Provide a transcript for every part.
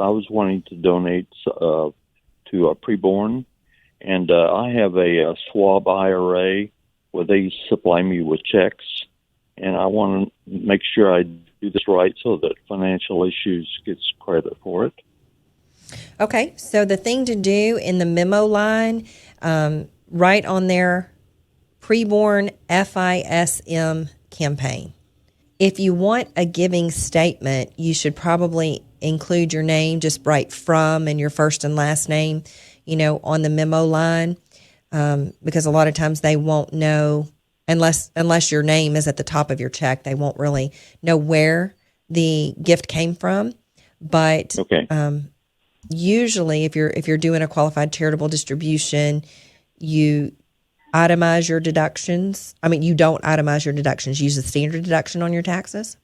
I was wanting to donate to a preborn, and I have a Schwab IRA where they supply me with checks, and I want to make sure I do this right so that Financial Issues gets credit for it. Okay, so the thing to do in the memo line, right on there, preborn FISM campaign. If you want a giving statement, you should probably include your name, just write from and your first and last name, on the memo line, because a lot of times they won't know unless your name is at the top of your check. They won't really know where the gift came from. But Okay. Usually, if you're doing a qualified charitable distribution, you itemize your deductions. I mean, you don't itemize your deductions. You use the standard deduction on your taxes.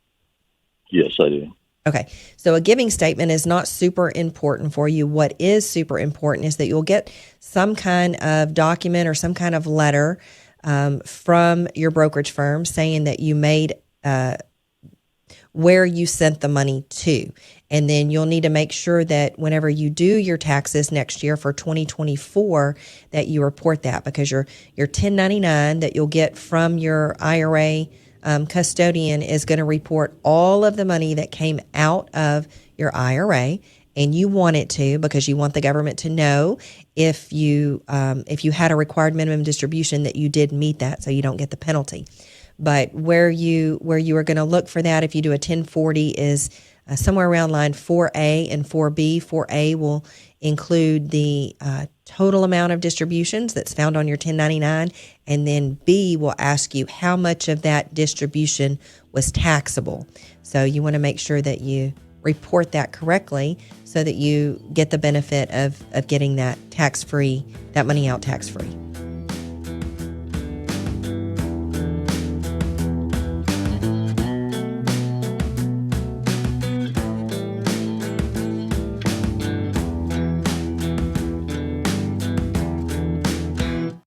Yes, I do. Okay. So a giving statement is not super important for you. What is super important is that you'll get some kind of document or some kind of letter from your brokerage firm saying that you made where you sent the money to. And then you'll need to make sure that whenever you do your taxes next year for 2024, that you report that, because your 1099 that you'll get from your IRA custodian is going to report all of the money that came out of your IRA. And you want it to, because you want the government to know if you had a required minimum distribution that you did meet that, so you don't get the penalty. But where you are going to look for that, if you do a 1040, is somewhere around line 4A and 4B. 4A will include the total amount of distributions that's found on your 1099, and then B will ask you how much of that distribution was taxable. So you want to make sure that you report that correctly so that you get the benefit of getting that tax-free, that money out tax-free.